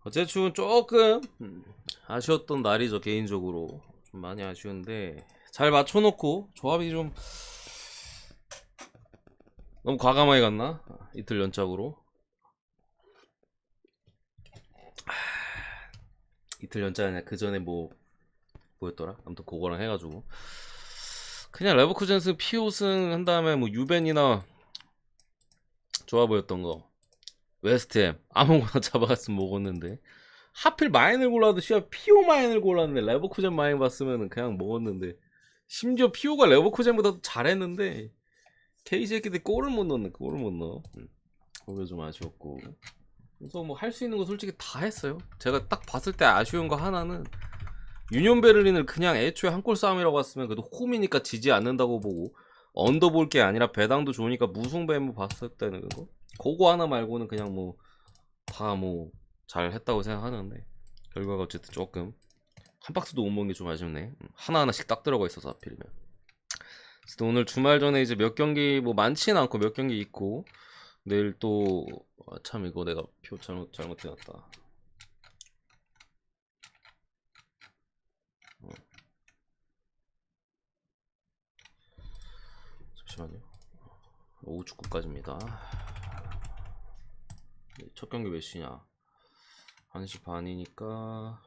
어제춤은 조금 아쉬웠던 날이죠. 개인적으로 좀 많이 아쉬운데 잘 맞춰놓고 조합이 좀 너무 과감하게 갔나? 이틀 연짝으로 이틀 연짝 아니라 그 전에 뭐였더라? 아무튼 그거랑 해가지고 그냥 레버쿠젠스 피오승 한 다음에 뭐 유벤이나 좋아 보였던 거 웨스트햄 아무거나 잡아갔으면 먹었는데 하필 마인을 골라도 씨발 피오 마인을 골랐는데 레버쿠젠 마인 봤으면 그냥 먹었는데 심지어 피오가 레버쿠젠보다 도 잘했는데 K 새끼들 골을 못 넣는 골을 못 넣어. 그게 좀 아쉬웠고 그래서 뭐 할 수 있는 거 솔직히 다 했어요. 제가 딱 봤을 때 아쉬운 거 하나는 유니온 베를린을 그냥 애초에 한 골 싸움이라고 했으면 그래도 홈이니까 지지 않는다고 보고 언더 볼 게 아니라 배당도 좋으니까 무승배무 봤을 때는 그거 하나 말고는 그냥 뭐 다 뭐 잘 했다고 생각하는데 결과가 어쨌든 조금 한 박스도 못 먹은 게 좀 아쉽네. 하나하나씩 딱 들어가 있어서 하필이면. 그래서 오늘 주말 전에 이제 몇 경기 뭐 많지는 않고 몇 경기 있고 내일 또 참 이거 내가 표 잘못해놨다. 잠시만요. 오후 축구까지입니다. 첫 경기 몇 시냐? 1시 반이니까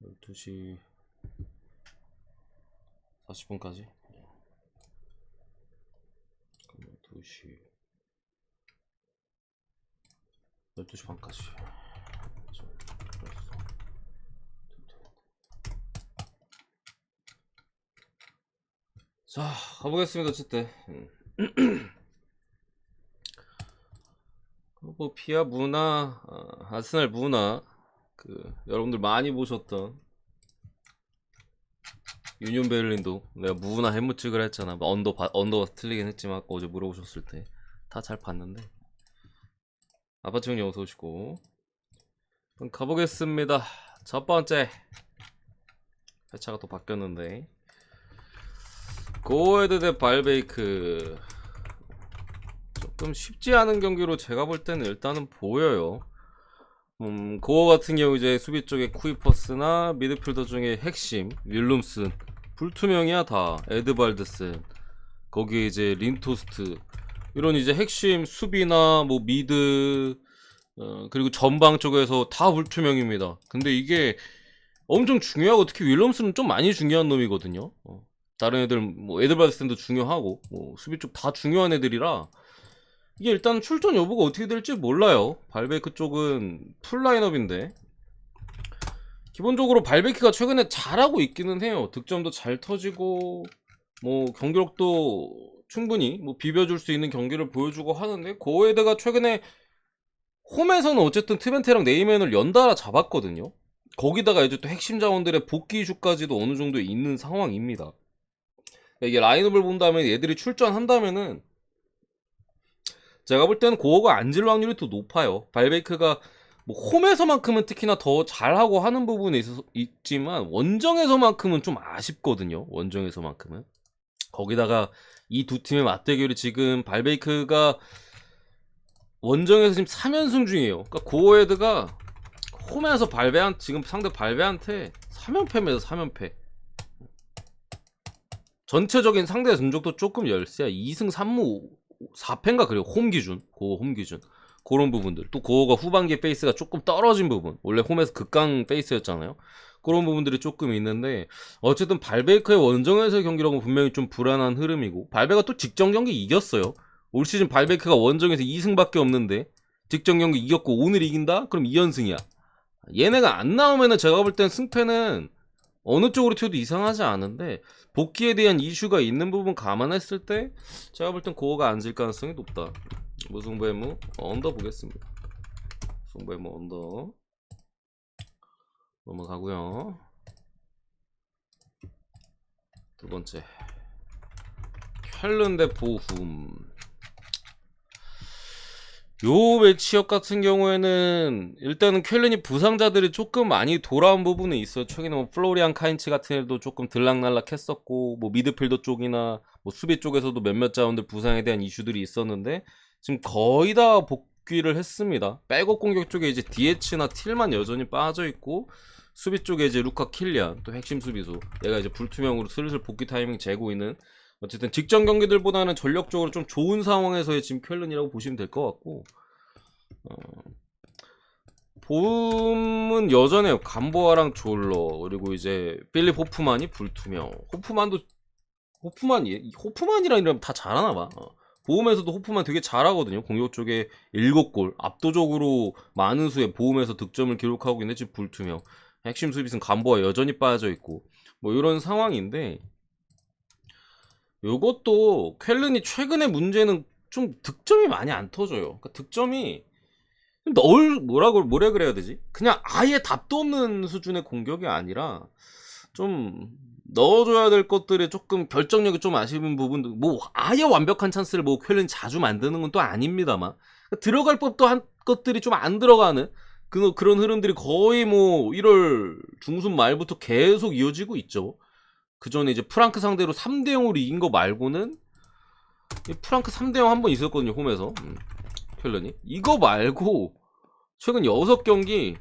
12시 40분까지 12시 12시 반까지 자 가보겠습니다. 어쨌든 뭐 피아 무나 아스날 무나 그 여러분들 많이 보셨던 유니온 베를린도 내가 무나 해무측을 했잖아. 뭐 언더가 틀리긴 했지만 아까 어제 물어보셨을 때 다 잘 봤는데 아파트 형님 어서 오시고 그럼 가보겠습니다. 첫 번째 회차가 또 바뀌었는데 고헤드 대 발베이크 조금 쉽지 않은 경기로 제가 볼 때는 일단은 보여요. 고어 같은 경우 이제 수비 쪽에 쿠이퍼스나 미드필더 중에 핵심 윌룸슨 불투명이야 다 에드발드슨 거기에 이제 린토스트 이런 이제 핵심 수비나 뭐 미드 그리고 전방 쪽에서 다 불투명입니다. 근데 이게 엄청 중요하고 특히 윌럼스는 좀 많이 중요한 놈이거든요. 다른 애들 뭐 에드발드슨도 중요하고 뭐 수비 쪽 다 중요한 애들이라 이게 일단 출전 여부가 어떻게 될지 몰라요. 발베이크 쪽은 풀 라인업인데 기본적으로 발베이크가 최근에 잘하고 있기는 해요. 득점도 잘 터지고 뭐 경기력도 충분히 뭐 비벼줄 수 있는 경기를 보여주고 하는데 고에드가 최근에 홈에서는 어쨌든 트벤테랑 네이맨을 연달아 잡았거든요. 거기다가 이제 또 핵심 자원들의 복귀 이슈까지도 어느 정도 있는 상황입니다. 이게 라인업을 본다면 얘들이 출전한다면은 제가 볼 때는 고어가 앉을 확률이 더 높아요. 발베이크가 뭐 홈에서만큼은 특히나 더 잘하고 하는 부분이 있지만 원정에서만큼은 좀 아쉽거든요. 원정에서만큼은. 거기다가 이 두 팀의 맞대결이 지금 발베이크가 원정에서 지금 3연승 중이에요. 그러니까 고어헤드가 홈에서 지금 상대 발베한테 3연패입니다. 3연패. 전체적인 상대 전적도 조금 열세야. 2승 3무 4패인가 그래요. 홈 기준. 고어 홈 기준. 그런 부분들. 또 고어가 후반기에 페이스가 조금 떨어진 부분. 원래 홈에서 극강 페이스였잖아요. 그런 부분들이 조금 있는데 어쨌든 발베이크의 원정에서의 경기력은 분명히 좀 불안한 흐름이고 발베가 또 직전 경기 이겼어요. 올 시즌 발베이크가 원정에서 2승밖에 없는데 직전 경기 이겼고 오늘 이긴다? 그럼 2연승이야. 얘네가 안 나오면은 제가 볼 땐 승패는 어느 쪽으로 튀어도 이상하지 않은데 복귀에 대한 이슈가 있는 부분 감안했을 때 제가 볼 땐 고어가 앉을 가능성이 높다. 무승부의무 언더 보겠습니다. 무승부의무 언더 넘어가고요. 두 번째 켈른 대 보훔. 요 매치업 같은 경우에는 일단은 켈른이 부상자들이 조금 많이 돌아온 부분이 있어요. 최근에 뭐 플로리안 카인츠 같은 애도 조금 들락날락 했었고 뭐 미드필더 쪽이나 뭐 수비 쪽에서도 몇몇 자원들 부상에 대한 이슈들이 있었는데 지금 거의 다 복귀를 했습니다. 백업 공격 쪽에 이제 DH나 틸만 여전히 빠져있고 수비 쪽에 이제 루카 킬리안 또 핵심 수비수 얘가 이제 불투명으로 슬슬 복귀 타이밍 재고 있는 어쨌든 직전 경기들보다는 전력적으로 좀 좋은 상황에서의 지금 쾰른이라고 보시면 될 것 같고 봄은 여전해요. 감보아랑 졸러 그리고 이제 필립 호프만이 불투명 호프만이라 이러면 다 잘하나봐. 보험에서도 호프만 되게 잘하거든요. 공격 쪽에 7골 압도적으로 많은 수의 보험에서 득점을 기록하고 있는 지금 불투명 핵심 수비수는 감보아 여전히 빠져있고 뭐 이런 상황인데 요것도 쾰른이 최근의 문제는 좀 득점이 많이 안 터져요. 그러니까 득점이 뭐라 그래야 되지? 그냥 아예 답도 없는 수준의 공격이 아니라 좀 넣어줘야 될 것들이 조금 결정력이 좀 아쉬운 부분도 뭐 아예 완벽한 찬스를 뭐 쾰른이 자주 만드는 건 또 아닙니다만 들어갈 법도 한 것들이 좀 안 들어가는 그런 흐름들이 거의 뭐 1월 중순 말부터 계속 이어지고 있죠. 그 전에 이제 프랑크 상대로 3대0으로 이긴 거 말고는 프랑크 3대0 한 번 있었거든요. 홈에서 쾰른이 이거 말고 최근 6경기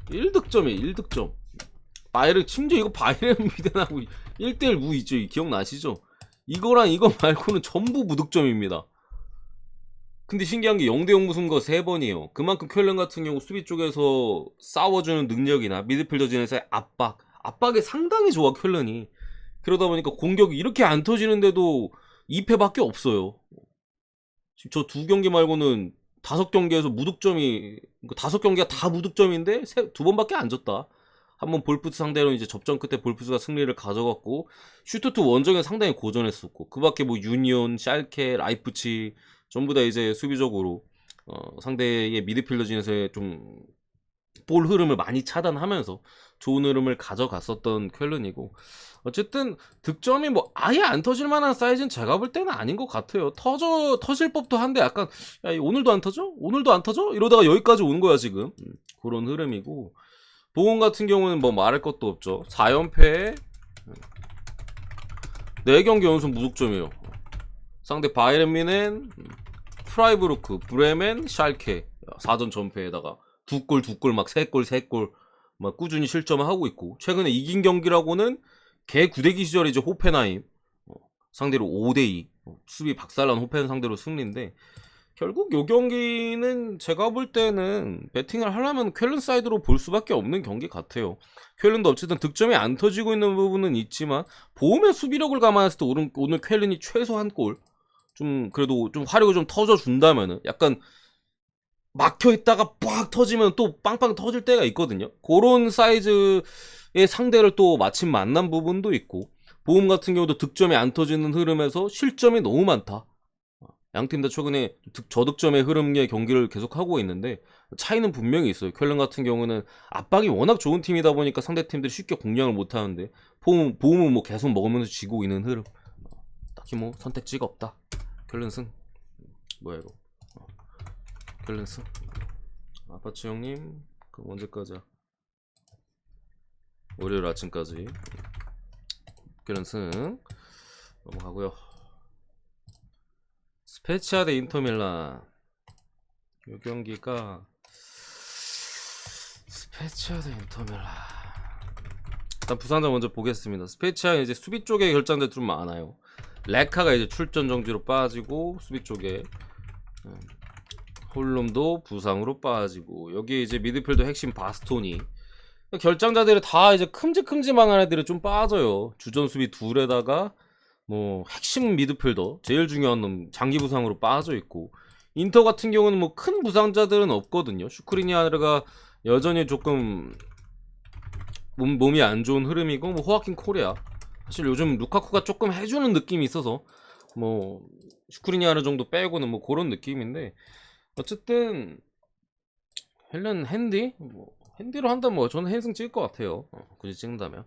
1득점이에요. 1득점 심지어 이거 바이에른 뮌헨하고 1대1 무 있죠. 기억나시죠? 이거랑 이거 말고는 전부 무득점입니다. 근데 신기한 게 0대0 무승거 3번이에요. 그만큼 쾰른 같은 경우 수비 쪽에서 싸워주는 능력이나 미드필더진에서의 압박이 상당히 좋아 쾰른이. 그러다 보니까 공격이 이렇게 안 터지는데도 2패밖에 없어요. 지금 저 2경기 말고는 5경기에서 무득점이 5경기가 다 무득점인데 2번밖에 안 졌다. 한번 볼프스 상대로 이제 접전 끝에 볼프스가 승리를 가져갔고 슈투트 원정에 상당히 고전했었고 그 밖에 뭐 유니온, 샬케, 라이프치 전부 다 이제 수비적으로 상대의 미드필더진에서의 좀 볼 흐름을 많이 차단하면서 좋은 흐름을 가져갔었던 쾰른이고 어쨌든 득점이 뭐 아예 안 터질 만한 사이즈는 제가 볼 때는 아닌 것 같아요. 터질 법도 한데 약간 야, 오늘도 안 터져? 오늘도 안 터져? 이러다가 여기까지 온 거야 지금. 그런 흐름이고 보험 같은 경우는 뭐 말할 것도 없죠. 4연패에 4경기 연속 무득점이에요. 상대 바이에른 뮌헨, 프라이부르크, 브레멘, 샬케 4전 전패에다가 2골 막 3골 막 꾸준히 실점을 하고 있고 최근에 이긴 경기라고는 개 구대기 시절에 이제 호펜하임 상대로 5대2 수비 박살난 호펜 상대로 승리인데 결국 요 경기는 제가 볼 때는 배팅을 하려면 쾰른 사이드로 볼 수밖에 없는 경기 같아요. 쾰른도 어쨌든 득점이 안 터지고 있는 부분은 있지만 보험의 수비력을 감안했을 때 오늘 쾰른이 최소 한 골 좀 그래도 좀 화력을 좀 터져준다면은 약간 막혀있다가 빡 터지면 또 빵빵 터질 때가 있거든요. 그런 사이즈의 상대를 또 마침 만난 부분도 있고 보험 같은 경우도 득점이 안 터지는 흐름에서 실점이 너무 많다. 양팀 다 최근에 저득점의 흐름의 경기를 계속하고 있는데 차이는 분명히 있어요. 쾰른 같은 경우는 압박이 워낙 좋은 팀이다 보니까 상대팀들이 쉽게 공략을 못하는데 보험은 뭐 계속 먹으면서 지고 있는 흐름. 딱히 뭐 선택지가 없다. 쾰른 승. 뭐야 이거. 쾰른 승. 아파치 형님 그럼 언제까지야? 월요일 아침까지 쾰른 승. 넘어가고요. 스페치아 대 인터밀란 이 경기가 스페치아 대 인터밀란 일단 부상자 먼저 보겠습니다. 스페치아는 이제 수비 쪽에 결장들 좀 많아요. 레카가 이제 출전 정지로 빠지고 수비 쪽에 홀룸도 부상으로 빠지고 여기 이제 미드필더 핵심 바스토니 결장자들이 다 이제 큼직큼직한 애들이 좀 빠져요. 주전 수비 둘에다가 뭐 핵심 미드필더 제일 중요한 놈 장기 부상으로 빠져 있고 인터 같은 경우는 뭐 큰 부상자들은 없거든요. 슈크리니아르가 여전히 조금 몸이 안 좋은 흐름이고 뭐 호아킨 코리아 사실 요즘 루카쿠가 조금 해주는 느낌이 있어서 뭐 슈크리니아르 정도 빼고는 뭐 그런 느낌인데 어쨌든 헬렌 핸디 뭐 핸디로 한다면 뭐 저는 핸승 찍을 것 같아요. 굳이 찍는다면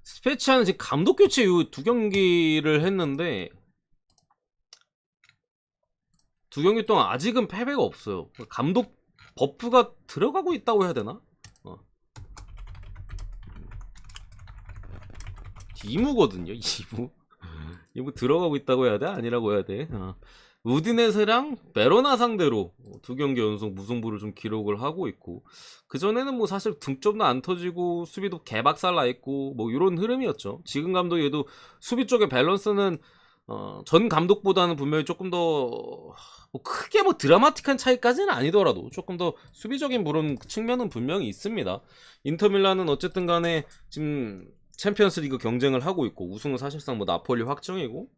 스페치아는 지금 감독 교체 이후 2경기를 했는데 2경기 동안 아직은 패배가 없어요. 감독 버프가 들어가고 있다고 해야 되나? 이무거든요. 이무 들어가고 있다고 해야 돼? 아니라고 해야 돼? 우디네스랑 베로나 상대로 두 경기 연속 무승부를 좀 기록을 하고 있고, 그전에는 뭐 사실 등점도 안 터지고 수비도 개박살 나 있고 뭐 이런 흐름이었죠. 지금 감독에도 수비 쪽의 밸런스는 전 감독보다는 분명히 조금 더 뭐 크게 뭐 드라마틱한 차이까지는 아니더라도 조금 더 수비적인 그런 측면은 분명히 있습니다. 인터밀란은 어쨌든 간에 지금 챔피언스리그 경쟁을 하고 있고 우승은 사실상 뭐 나폴리 확정이고,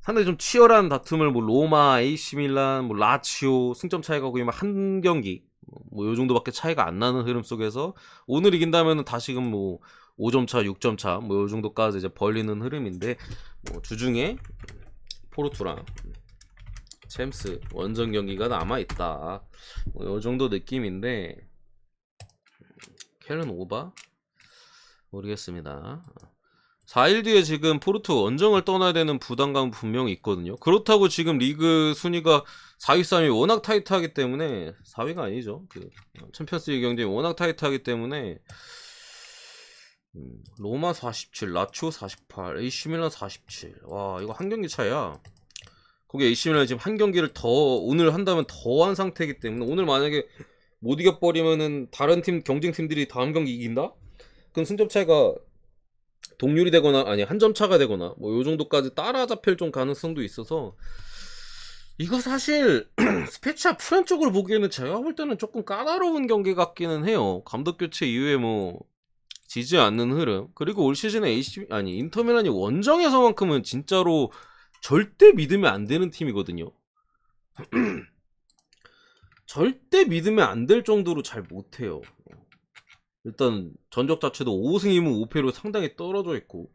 상당히 좀 치열한 다툼을 뭐 로마, AC 밀란, 뭐 라치오 승점 차이가 거의 한 경기 뭐 요 정도밖에 차이가 안 나는 흐름 속에서 오늘 이긴다면은 다시금 뭐 5점 차, 6점 차 뭐 요 정도까지 이제 벌리는 흐름인데, 뭐 주중에 포르투랑 챔스 원정 경기가 남아 있다. 뭐 요 정도 느낌인데 켈른 오바 모르겠습니다. 4일 뒤에 지금 포르투 원정을 떠나야 되는 부담감은 분명히 있거든요. 그렇다고 지금 리그 순위가 4위, 3위 워낙 타이트하기 때문에, 4위가 아니죠. 그 챔피언스리그 경쟁이 워낙 타이트하기 때문에 로마 47, 라치오 48, AC밀란 47. 와, 이거 한 경기 차이야. 거기 AC밀란이 지금 한 경기를 더 오늘 한다면 더 한 상태이기 때문에, 오늘 만약에 못 이겨버리면은 다른 팀 경쟁팀들이 다음 경기 이긴다? 그럼 승점 차이가 동률이 되거나 아니 한 점 차가 되거나 뭐 요 정도까지 따라잡힐 좀 가능성도 있어서, 이거 사실 스페치아 프렌 쪽으로 보기에는 제가 볼 때는 조금 까다로운 경기 같기는 해요. 감독 교체 이후에 뭐 지지 않는 흐름, 그리고 올 시즌에 인터밀란이 원정에서만큼은 진짜로 절대 믿으면 안 되는 팀이거든요. 절대 믿으면 안 될 정도로 잘 못해요. 일단 전적 자체도 5승 2무 5패로 상당히 떨어져 있고,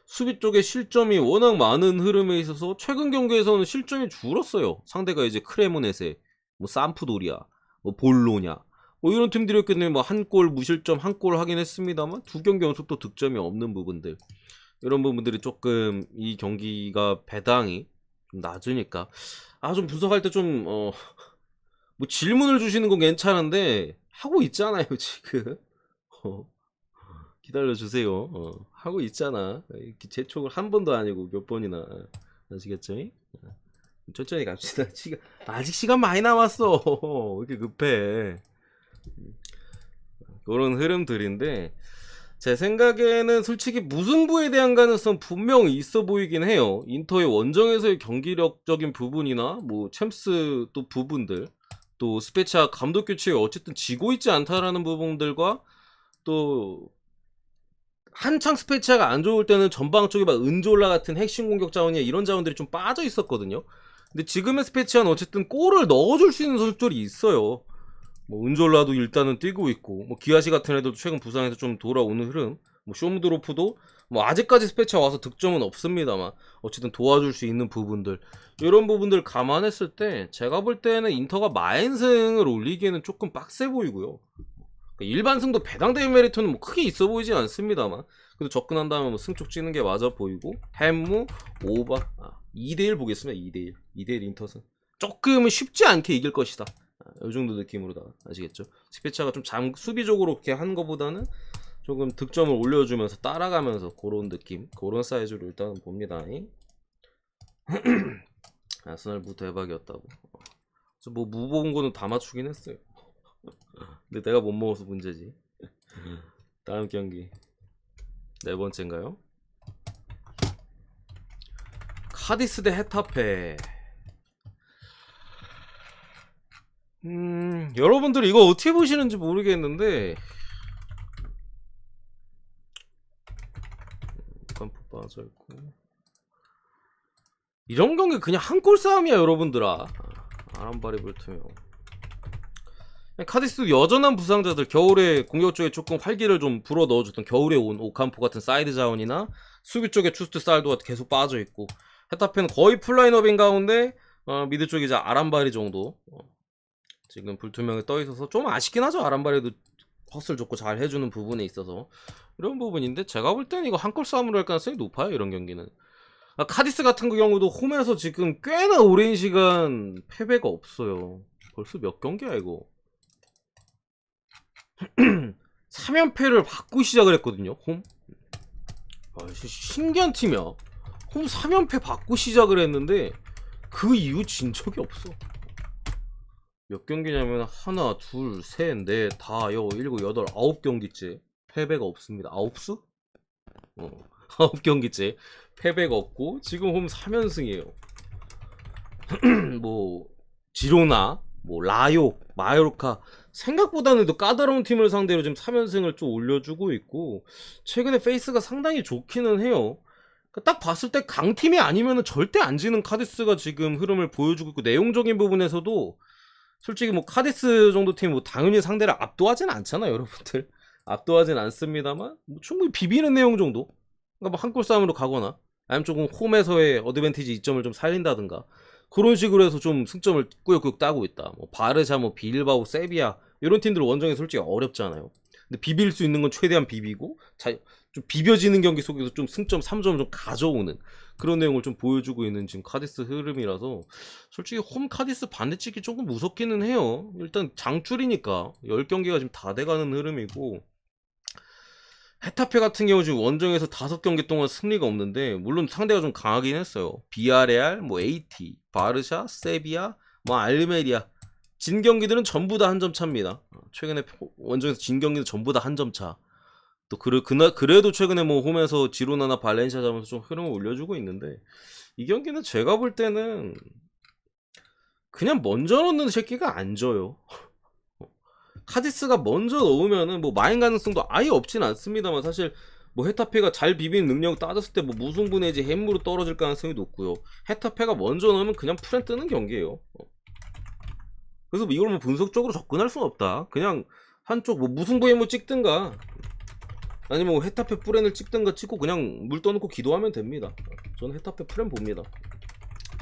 수비 쪽에 실점이 워낙 많은 흐름에 있어서 최근 경기에서는 실점이 줄었어요. 상대가 이제 크레모네세, 뭐 삼프도리아, 뭐 볼로냐 뭐 이런 팀들이었기 때문에 뭐 한 골 무실점 한 골 하긴 했습니다만 두 경기 연속 또 득점이 없는 부분들, 이런 부분들이 조금 이 경기가 배당이 좀 낮으니까 좀 분석할 때 좀 뭐 질문을 주시는 건 괜찮은데 하고 있잖아요 지금. 기다려주세요. 하고 있잖아. 재촉을 한 번도 아니고 몇 번이나. 아시겠죠? 천천히 갑시다. 아직 시간 많이 남았어. 왜 이렇게 급해? 그런 흐름들인데, 제 생각에는 솔직히 무승부에 대한 가능성 분명히 있어 보이긴 해요. 인터의 원정에서의 경기력적인 부분이나 뭐 챔스 또 부분들, 또 스페치아 감독 교체에 어쨌든 지고 있지 않다라는 부분들과, 또 한창 스페치아가 안 좋을 때는 전방 쪽에 막 은졸라 같은 핵심 공격 자원이나 이런 자원들이 좀 빠져 있었거든요. 근데 지금의 스페치아는 어쨌든 골을 넣어줄 수 있는 선수들이 있어요. 뭐 은졸라도 일단은 뛰고 있고, 뭐 기아시 같은 애들도 최근 부상에서 좀 돌아오는 흐름, 뭐 쇼무드로프도 뭐 아직까지 스페치아 와서 득점은 없습니다만 어쨌든 도와줄 수 있는 부분들, 이런 부분들 감안했을 때 제가 볼 때는 인터가 마인승을 올리기에는 조금 빡세 보이고요. 일반 승도 배당 대비 메리트는 뭐 크게 있어 보이진 않습니다만, 그래도 접근한 다음에 뭐 승쪽 찍는 게 맞아 보이고, 햄무 오바 2대1 보겠습니다. 2대1 인터승. 조금은 쉽지 않게 이길 것이다. 이 정도 느낌으로다. 아시겠죠? 스페차가 좀 수비적으로 그렇게 하는 것보다는 조금 득점을 올려주면서 따라가면서 그런 느낌, 그런 사이즈로 일단 봅니다. 아스날 무 대박이었다고. 뭐 무 본 거는 다 맞추긴 했어요. 근데 내가 못 먹어서 문제지. 다음 경기 네 번째인가요? 카디스 대 헤타페. 여러분들 이거 어떻게 보시는지 모르겠는데, 깜프 빠져있고, 이런 경기 그냥 한 골 싸움이야 여러분들아. 아람바리 불투명. 카디스도 여전한 부상자들, 겨울에 공격 쪽에 조금 활기를 좀 불어 넣어줬던 겨울에 온 오캄포 같은 사이드 자원이나 수비 쪽에 추스트 살도가 계속 빠져있고, 헤타페는 거의 풀라인업인 가운데 미드 쪽에 이제 아람바리 정도 지금 불투명에 떠있어서 좀 아쉽긴 하죠. 아람바리도 헛을 줬고 잘 해주는 부분에 있어서 이런 부분인데, 제가 볼 때는 이거 한 골 싸움으로 할 가능성이 높아요. 이런 경기는. 카디스 같은 경우도 홈에서 지금 꽤나 오랜 시간 패배가 없어요. 벌써 몇 경기야 이거. 3연패를 받고 시작을 했거든요. 홈. 신기한 팀이야. 홈 3연패 받고 시작을 했는데 그 이후 진 적이 없어. 몇 경기냐면 하나, 둘, 셋, 넷, 다, 일곱, 여덟, 9경기째 패배가 없습니다. 9수? 9경기째 패배가 없고 지금 홈 3연승이에요. 뭐 지로나, 뭐 라요, 마요르카 생각보다는 더 까다로운 팀을 상대로 지금 3연승을 좀 올려주고 있고 최근에 페이스가 상당히 좋기는 해요. 그러니까 딱 봤을 때 강팀이 아니면 절대 안 지는 카디스가 지금 흐름을 보여주고 있고 내용적인 부분에서도 솔직히 뭐 카디스 정도 팀 뭐 당연히 상대를 압도하진 않잖아요, 여러분들. 압도하진 않습니다만 뭐 충분히 비비는 내용 정도. 그러니까 뭐 한 골 싸움으로 가거나 아니면 조금 홈에서의 어드밴티지 이점을 좀 살린다든가 그런 식으로 해서 좀 승점을 꾸역꾸역 따고 있다. 뭐 바르샤, 뭐 빌바오, 세비야 이런 팀들 원정에 솔직히 어렵잖아요. 근데 비빌 수 있는 건 최대한 비비고 좀 비벼지는 경기 속에서 좀 승점 3점을 좀 가져오는 그런 내용을 좀 보여주고 있는 지금 카디스 흐름이라서 솔직히 홈 카디스 반대찍기 조금 무섭기는 해요. 일단 장줄이니까 10경기가 지금 다 돼가는 흐름이고 헤타페 같은 경우 지금 원정에서 5경기 동안 승리가 없는데 물론 상대가 좀 강하긴 했어요. 비아레알, 뭐 AT, 바르샤, 세비야, 뭐 알메리아 진 경기들은 전부 다 한 점 차입니다. 최근에 원정에서 진 경기는 전부 다 한 점 차. 또 그래도 최근에 뭐 홈에서 지로나나 발렌시아 잡으면서 좀 흐름을 올려주고 있는데 이 경기는 제가 볼 때는 그냥 먼저 넣는 새끼가 안 져요. 카디스가 먼저 넣으면은 뭐 마인 가능성도 아예 없진 않습니다만 사실 뭐 헤타페가 잘 비비는 능력 따졌을 때 뭐 무승부 내지 햄으로 떨어질 가능성이 높고요. 헤타페가 먼저 넣으면 그냥 프렌 뜨는 경기예요. 그래서 이걸 뭐 분석적으로 접근할 수는 없다. 그냥 한쪽 뭐 무승부 햄을 찍든가 아니면 뭐 헤타페 프렌을 찍든가 찍고 그냥 물 떠놓고 기도하면 됩니다. 저는 헤타페 프렌 봅니다.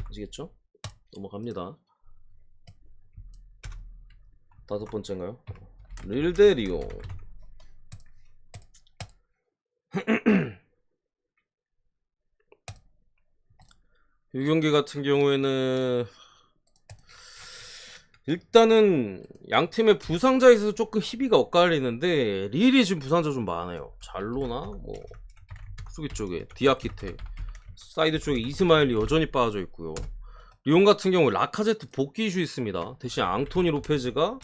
아시겠죠? 넘어갑니다. 5번째인가요? 릴데리오. 이 경기 같은 경우에는 일단은 양팀의 부상자에 있어서 조금 희비가 엇갈리는데 릴이 지금 부상자 좀 많아요. 잘로나 뭐 수비 쪽에 디아키테 사이드 쪽에 이스마일이 여전히 빠져 있고요. 리옹 같은 경우 라카제트 복귀 이슈 있습니다. 대신 앙토니 로페즈가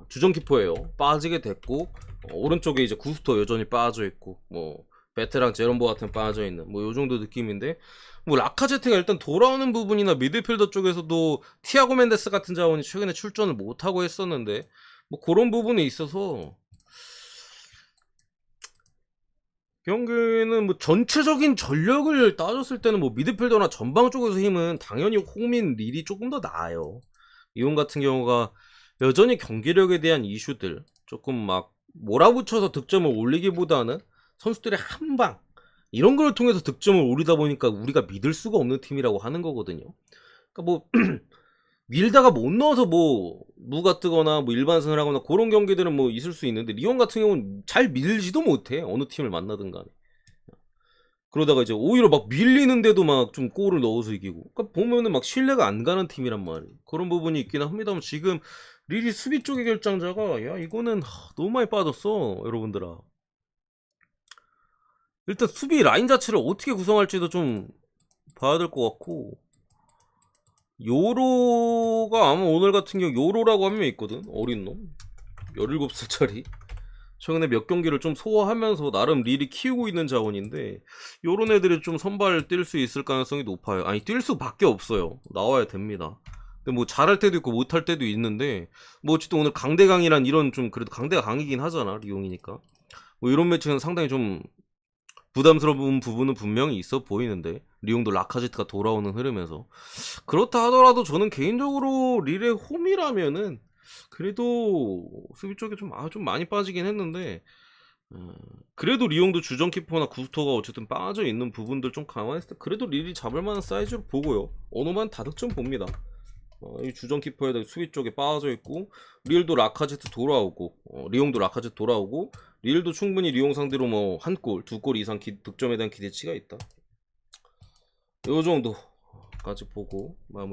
주전 키퍼예요. 빠지게 됐고 오른쪽에 이제 구스토 여전히 빠져 있고 뭐 베테랑 제롬보 같은 빠져 있는 뭐 요 정도 느낌인데 뭐 라카제트가 일단 돌아오는 부분이나 미드필더 쪽에서도 티아고 멘데스 같은 자원이 최근에 출전을 못 하고 했었는데 뭐 그런 부분에 있어서 경기는 뭐 전체적인 전력을 따졌을 때는 뭐 미드필더나 전방 쪽에서 힘은 당연히 홍민 릴이 조금 더 나아요. 이용 같은 경우가 여전히 경기력에 대한 이슈들 조금 막 몰아붙여서 득점을 올리기보다는 선수들의 한방 이런 걸 통해서 득점을 올리다 보니까 우리가 믿을 수가 없는 팀이라고 하는 거거든요. 그러니까 뭐 밀다가 못 넣어서 뭐 무가 뜨거나 뭐 일반승을 하거나 그런 경기들은 뭐 있을 수 있는데 리옹 같은 경우는 잘 밀지도 못해. 어느 팀을 만나든 간에. 그러다가 이제 오히려 막 밀리는데도 막 좀 골을 넣어서 이기고. 그러니까 보면은 막 신뢰가 안 가는 팀이란 말이에요. 그런 부분이 있긴 합니다만 지금 릴이 수비 쪽의 결장자가 야 이거는 너무 많이 빠졌어 여러분들아. 일단 수비 라인 자체를 어떻게 구성할지도 좀 봐야 될 것 같고 요로가 아마 오늘 같은 경우 요로라고 한 명 있거든. 어린 놈 17살짜리 최근에 몇 경기를 좀 소화하면서 나름 릴이 키우고 있는 자원인데 요런 애들이 좀 선발 뛸 수 있을 가능성이 높아요. 아니 뛸 수밖에 없어요. 나와야 됩니다. 근데 뭐 잘할 때도 있고 못할 때도 있는데 뭐 어쨌든 오늘 강대강이란 이런 좀 그래도 강대가 강이긴 하잖아 리옹이니까 뭐 이런 매치는 상당히 좀 부담스러운 부분은 분명히 있어 보이는데 리옹도 라카제트가 돌아오는 흐름에서 그렇다 하더라도 저는 개인적으로 릴의 홈이라면은 그래도 수비 쪽에 좀 많이 빠지긴 했는데 그래도 리옹도 주전 키퍼나 구스토가 어쨌든 빠져 있는 부분들 좀 감안했을 때 그래도 릴이 잡을 만한 사이즈로 보고요. 어느만 다득점 봅니다. 이 주전 키퍼에다 수비 쪽에 빠져 있고 릴도 라카제트 돌아오고 리옹도 라카제트 돌아오고 릴도 충분히 리옹 상대로 뭐 한 골, 두 골 이상 득점에 대한 기대치가 있다. 요 정도까지 보고 마무리.